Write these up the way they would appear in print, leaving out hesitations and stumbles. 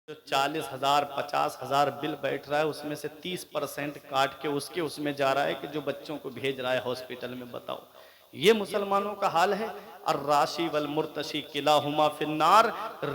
جو 40,000 50,000 بل بیٹھ رہا ہے اس میں سے 30% کاٹ کے اس میں جا رہا ہے کہ جو بچوں کو بھیج رہا ہے ہاسپٹل میں. بتاؤ یہ مسلمانوں کا حال ہے. الراشی والمرتشی کلاہما فی النار.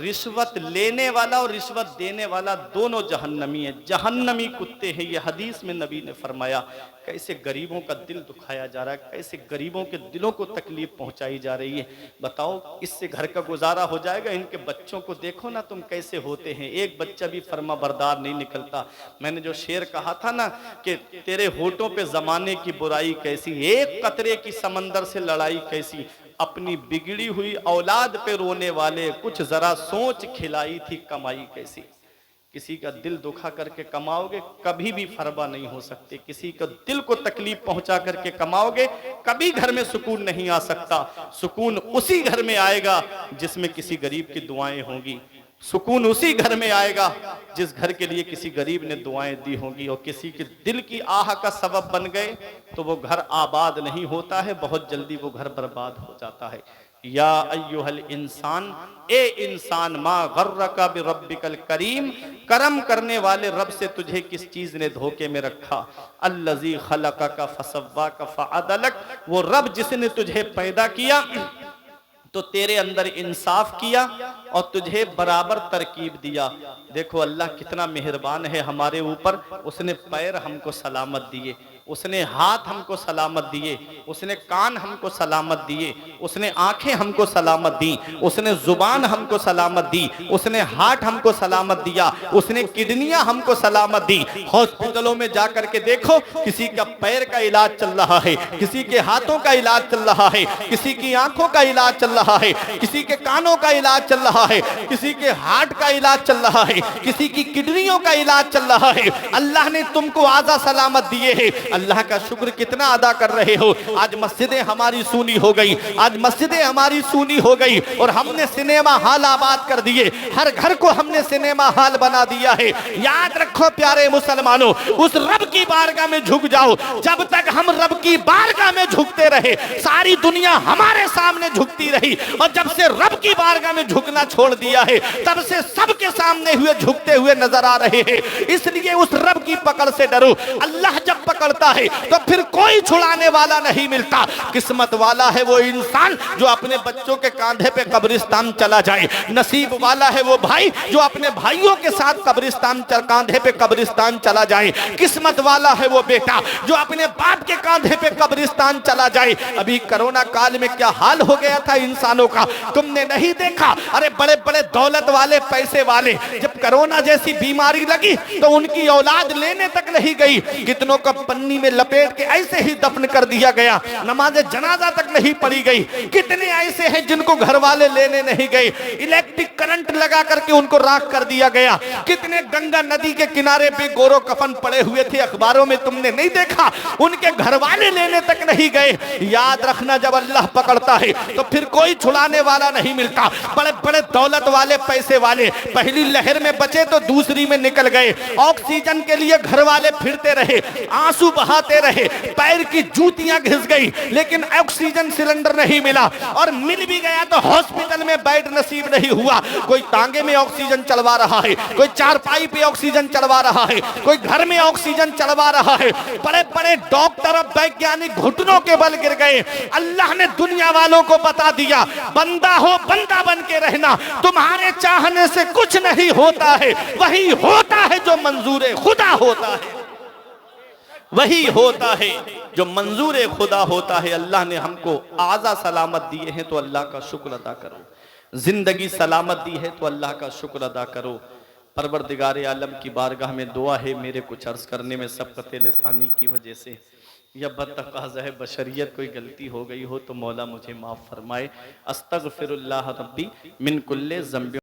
رشوت لینے والا اور رشوت دینے والا دونوں جہنمی ہیں، جہنمی کتے ہیں. یہ حدیث میں نبی نے فرمایا. کیسے غریبوں کا دل دکھایا جا رہا ہے، کیسے غریبوں کے دلوں کو تکلیف پہنچائی جا رہی ہے. بتاؤ اس سے گھر کا گزارا ہو جائے گا؟ ان کے بچوں کو دیکھو نا تم کیسے ہوتے ہیں. ایک بچہ بھی فرما بردار نہیں نکلتا. میں نے جو شعر کہا تھا نا کہ تیرے ہونٹوں پہ زمانے کی برائی کیسی، ایک قطرے کی سمندر سے لڑائی کیسی. اپنی بگڑی ہوئی اولاد پہ رونے والے کچھ ذرا سوچ کھلائی تھی کمائی کیسی. کسی کا دل دکھا کر کے کماؤ گے کبھی بھی فربا نہیں ہو سکتے. کسی کا دل کو تکلیف پہنچا کر کے کماؤ گے کبھی گھر میں سکون نہیں آ سکتا. سکون اسی گھر میں آئے گا جس میں کسی غریب کی دعائیں ہوں گی. سکون اسی گھر میں آئے گا جس گھر کے لیے کسی غریب نے دعائیں دی ہوں گی. اور کسی کے دل کی آہ کا سبب بن گئے تو وہ گھر آباد نہیں ہوتا ہے، بہت جلدی وہ گھر برباد ہو جاتا ہے. یا ایوہ الانسان، اے انسان، ما غرک بربک الکریم، کرم کرنے والے رب سے تجھے کس چیز نے دھوکے میں رکھا. الذی خلقک فسواک فعدلک، وہ رب جس نے تجھے پیدا کیا تو تیرے اندر انصاف کیا اور تجھے برابر ترکیب دیا. دیکھو اللہ کتنا مہربان ہے ہمارے اوپر. اس نے پیر ہم کو سلامت دیے، اس نے ہاتھ ہم کو سلامت دیے، اس نے کان ہم کو سلامت دیے، اس نے آنکھیں ہم کو سلامت دی، اس نے زبان ہم کو سلامت دی، اس نے ہارٹ ہم کو سلامت دیا، اس نے کڈنیاں ہم کو سلامت دی. ہاسپٹلوں میں جا کر کے دیکھو کسی کا پیر کا علاج چل رہا ہے، کسی کے ہاتھوں کا علاج چل رہا ہے، کسی کی آنکھوں کا علاج چل رہا ہے، کسی کے کانوں کا علاج چل رہا ہے، کسی کے ہارٹ کا علاج چل رہا ہے، کسی کی کڈنیوں کا علاج چل رہا ہے. اللہ نے تم کو آزا سلامت دیے ہیں. اللہ کا شکر کتنا ادا کر رہے ہو؟ آج مسجدیں ہماری سونی ہو گئی، آج مسجدیں ہماری سونی ہو گئی اور ہم نے سنیما ہال آباد کر دیے. ہر گھر کو ہم نے سنیما ہال بنا دیا ہے. یاد رکھو پیارے مسلمانوں، اس رب کی بارگاہ میں جھک جاؤ. جب تک ہم رب کی بارگاہ میں جھکتے رہے ساری دنیا ہمارے سامنے جھکتی رہی، اور جب سے رب کی بارگاہ میں جھکنا چھوڑ دیا ہے تب سے سب کے سامنے ہوئے جھکتے ہوئے نظر آ رہے ہیں. اس لیے اس رب کی پکڑ سے ڈرو. اللہ جب پکڑتا ہے تو پھر کوئی چھڑانے والا نہیں ملتا. قسمت والا ہے وہ انسان جو اپنے بچوں کے کاندھے پہ قبرستان چلا جائے. نصیب والا ہے وہ بھائی جو اپنے بھائیوں کے ساتھ کاندھے پہ قبرستان چلا جائے. قسمت والا ہے وہ بیٹا جو اپنے باپ کے کاندھے پہ قبرستان چلا جائے. ابھی کرونا کال میں کیا حال ہو گیا تھا انسانوں کا، تم نے نہیں دیکھا؟ ارے بڑے بڑے دولت والے پیسے والے جب کرونا جیسی بیماری لگی تو ان کی اولاد لینے تک نہیں گئی. کتنوں کا پنی میں لپیٹ کے ایسے ہی دفن کر دیا گیا، نماز جنازہ تک نہیں پڑھی گئی. کتنے ایسے ہیں جن کو گھر والے لینے نہیں گئے، الیکٹرک کرنٹ لگا کر کے ان کو راکھ کر دیا گیا. کتنے گنگا ندی کے کنارے پہ گورو کفن پڑے ہوئے تھے، اخباروں میں تم نے نہیں دیکھا؟ ان کے گھر والے لینے تک نہیں گئے. یاد رکھنا جب اللہ پکڑتا ہے تو پھر کوئی چھڑانے والا نہیں ملتا. بڑے بڑے دولت والے پیسے والے پہلی لہر میں بچے تو دوسری میں نکل گئے. آکسیجن کے لیے گھر والے پھرتے رہے، آنسو بہاتے رہے، پیر کی جوتیاں گھس گئی لیکن آکسیجن سلنڈر نہیں ملا، اور مل بھی گیا تو ہاسپٹل میں بیڈ نصیب نہیں ہوا. کوئی ٹانگے میں آکسیجن چلوا رہا ہے، کوئی چارپائی پہ آکسیجن چلوا رہا ہے، کوئی گھر میں آکسیجن چلوا رہا ہے. بڑے بڑے ڈاکٹر اور ویگیانک گھٹنوں کے بل گر گئے. اللہ نے دنیا والوں کو بتا دیا بندہ ہو بندہ بن کے رہنا، تمہارے چاہنے سے کچھ نہیں ہوتا ہے، وہی ہوتا ہے جو منظور خدا ہوتا ہے، وہی ہوتا ہے جو منظور خدا ہوتا ہے. اللہ نے ہم کو اعضا سلامت دیے ہیں تو اللہ کا شکر ادا کرو. زندگی سلامت دی ہے تو اللہ کا شکر ادا کرو. پروردگار عالم کی بارگاہ میں دعا ہے، میرے کچھ عرض کرنے میں سبقت لسانی کی وجہ سے یا بدتقاضہ بشریت کوئی غلطی ہو گئی ہو تو مولا مجھے معاف فرمائے. استغفر اللہ ربی من کل ذنب.